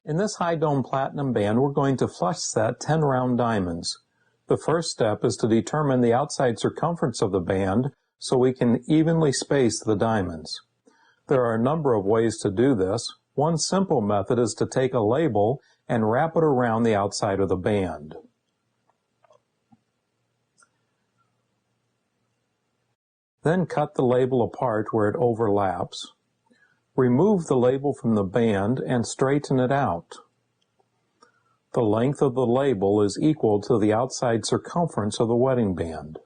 In this high dome platinum band, we're going to flush set 10 round diamonds. The first step is to determine the outside circumference of the band so we can evenly space the diamonds. There are a number of ways to do this. One simple method is to take a label and wrap it around the outside of the band. Then cut the label apart where it overlaps. Remove the label from the band and straighten it out. The length of the label is equal to the outside circumference of the wedding band.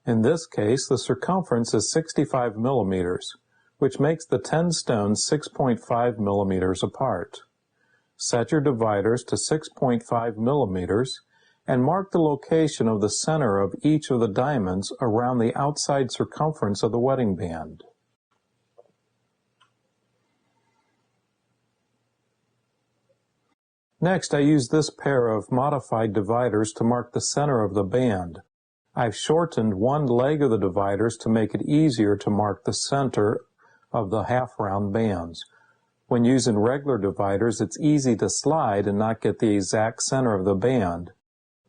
In this case, the circumference is 65 millimeters, which makes the 10 stones 6.5 millimeters apart. Set your dividers to 6.5 millimeters and mark the location of the center of each of the diamonds around the outside circumference of the wedding band. Next, I use this pair of modified dividers to mark the center of the band. I've shortened one leg of the dividers to make it easier to mark the center of the half-round bands. When using regular dividers, it's easy to slide and not get the exact center of the band.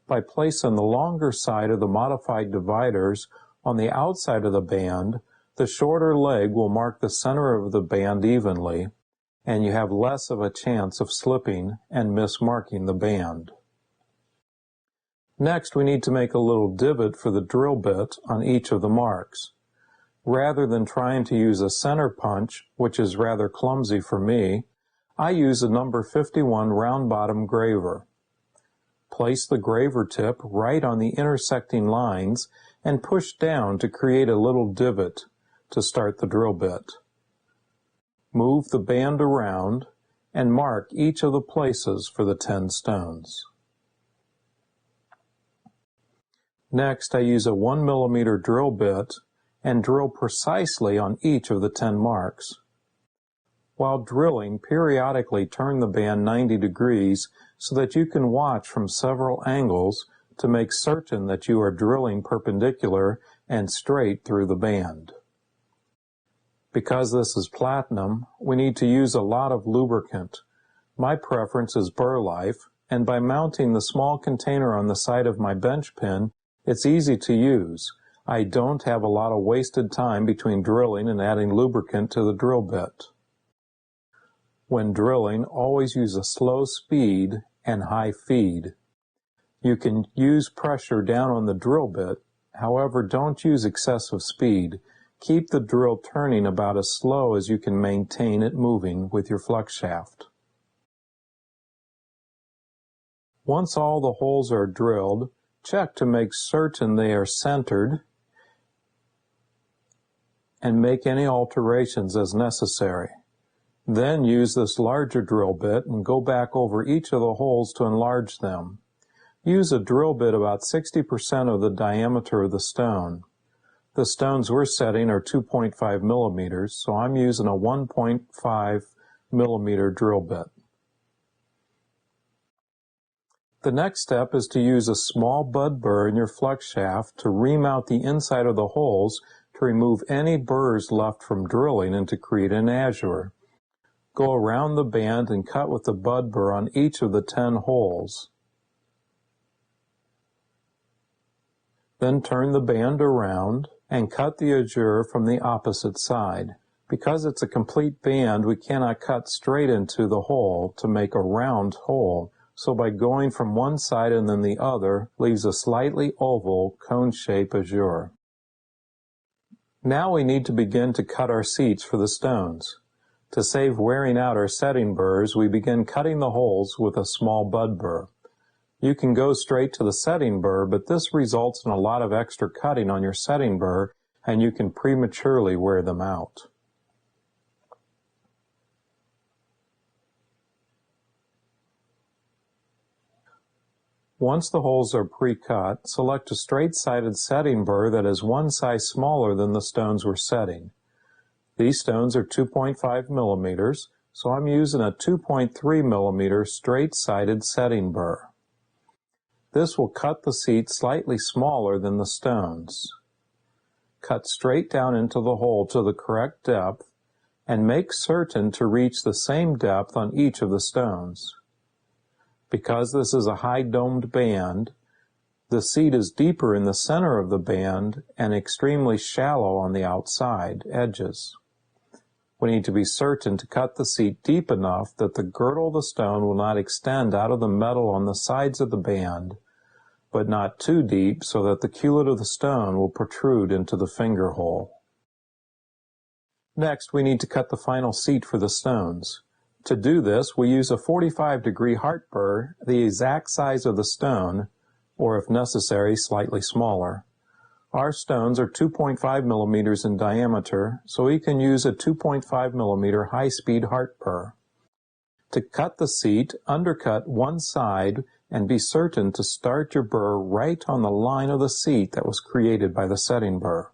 By placing the longer side of the modified dividers on the outside of the band, the shorter leg will mark the center of the band evenly, and you have less of a chance of slipping and mismarking the band. Next, we need to make a little divot for the drill bit on each of the marks. Rather than trying to use a center punch, which is rather clumsy for me, I use a number 51 round bottom graver. Place the graver tip right on the intersecting lines and push down to create a little divot to start the drill bit. Move the band around and mark each of the places for the 10 stones. Next, I use a 1 millimeter drill bit and drill precisely on each of the 10 marks. While drilling, periodically turn the band 90 degrees so that you can watch from several angles to make certain that you are drilling perpendicular and straight through the band. Because this is platinum, we need to use a lot of lubricant. My preference is Burr Life, and by mounting the small container on the side of my bench pin, it's easy to use. I don't have a lot of wasted time between drilling and adding lubricant to the drill bit. When drilling, always use a slow speed and high feed. You can use pressure down on the drill bit, however, don't use excessive speed. Keep the drill turning about as slow as you can maintain it moving with your flux shaft. Once all the holes are drilled, check to make certain they are centered and make any alterations as necessary. Then use this larger drill bit and go back over each of the holes to enlarge them. Use a drill bit about 60% of the diameter of the stone. The stones we're setting are 2.5 millimeters, so I'm using a 1.5 millimeter drill bit. The next step is to use a small bud burr in your flux shaft to remount the inside of the holes to remove any burrs left from drilling and to create an azure. Go around the band and cut with the bud burr on each of the 10 holes. Then turn the band around and cut the azure from the opposite side. Because it's a complete band, we cannot cut straight into the hole to make a round hole, so by going from one side and then the other leaves a slightly oval cone-shaped azure. Now we need to begin to cut our seats for the stones. To save wearing out our setting burrs, we begin cutting the holes with a small bud burr. You can go straight to the setting burr, but this results in a lot of extra cutting on your setting burr, and you can prematurely wear them out. Once the holes are pre-cut, select a straight-sided setting burr that is one size smaller than the stones we're setting. These stones are 2.5 millimeters, so I'm using a 2.3 millimeter straight-sided setting burr. This will cut the seat slightly smaller than the stones. Cut straight down into the hole to the correct depth and make certain to reach the same depth on each of the stones. Because this is a high-domed band, the seat is deeper in the center of the band and extremely shallow on the outside edges. We need to be certain to cut the seat deep enough that the girdle of the stone will not extend out of the metal on the sides of the band, but not too deep so that the culet of the stone will protrude into the finger hole. Next, we need to cut the final seat for the stones. To do this, we use a 45-degree heart burr, the exact size of the stone, or if necessary, slightly smaller. Our stones are 2.5 millimeters in diameter, so we can use a 2.5 millimeter high-speed heart burr. To cut the seat, undercut one side and be certain to start your burr right on the line of the seat that was created by the setting burr.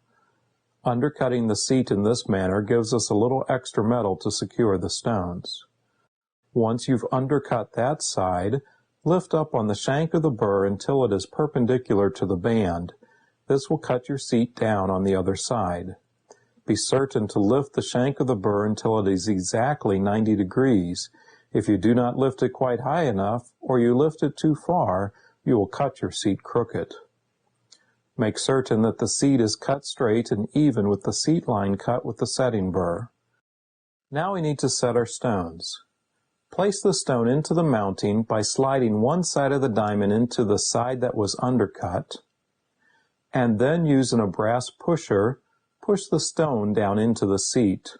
Undercutting the seat in this manner gives us a little extra metal to secure the stones. Once you've undercut that side, lift up on the shank of the burr until it is perpendicular to the band. This will cut your seat down on the other side. Be certain to lift the shank of the burr until it is exactly 90 degrees. If you do not lift it quite high enough, or you lift it too far, you will cut your seat crooked. Make certain that the seat is cut straight and even with the seat line cut with the setting burr. Now we need to set our stones. Place the stone into the mounting by sliding one side of the diamond into the side that was undercut, and then using a brass pusher, push the stone down into the seat.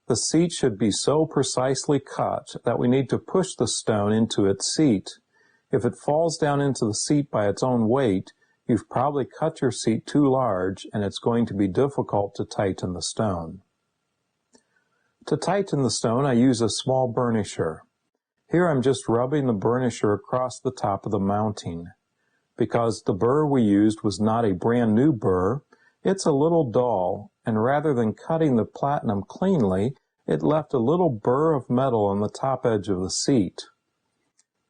The seat should be so precisely cut that we need to push the stone into its seat. If it falls down into the seat by its own weight, you've probably cut your seat too large and it's going to be difficult to tighten the stone. To tighten the stone, I use a small burnisher. Here I'm just rubbing the burnisher across the top of the mounting. Because the burr we used was not a brand new burr, it's a little dull, and rather than cutting the platinum cleanly, it left a little burr of metal on the top edge of the seat.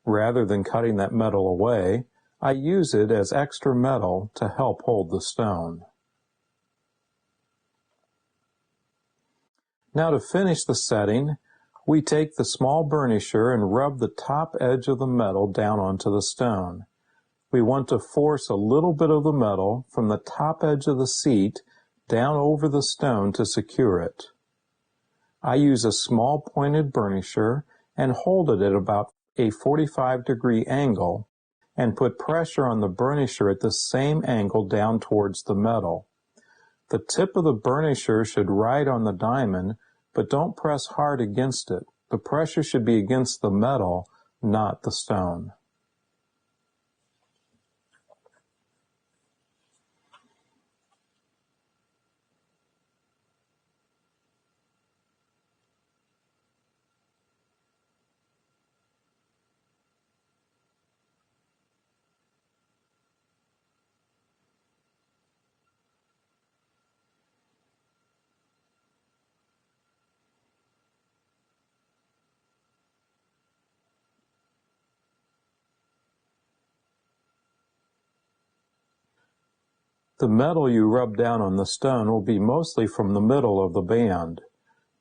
Rather than cutting that metal away, I use it as extra metal to help hold the stone. Now to finish the setting, we take the small burnisher and rub the top edge of the metal down onto the stone. We want to force a little bit of the metal from the top edge of the seat down over the stone to secure it. I use a small pointed burnisher and hold it at about a 45-degree angle and put pressure on the burnisher at the same angle down towards the metal. The tip of the burnisher should ride on the diamond, but don't press hard against it. The pressure should be against the metal, not the stone. The metal you rub down on the stone will be mostly from the middle of the band.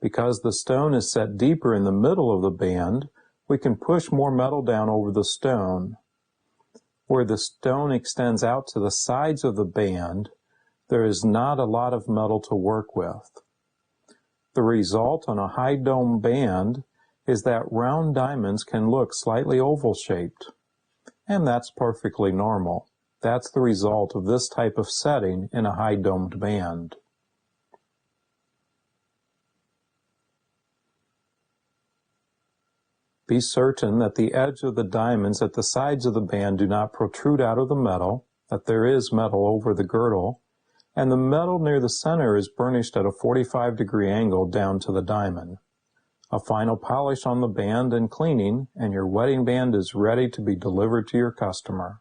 Because the stone is set deeper in the middle of the band, we can push more metal down over the stone. Where the stone extends out to the sides of the band, there is not a lot of metal to work with. The result on a high dome band is that round diamonds can look slightly oval-shaped, and that's perfectly normal. That's the result of this type of setting in a high-domed band. Be certain that the edge of the diamonds at the sides of the band do not protrude out of the metal, that there is metal over the girdle, and the metal near the center is burnished at a 45-degree angle down to the diamond. A final polish on the band and cleaning, and your wedding band is ready to be delivered to your customer.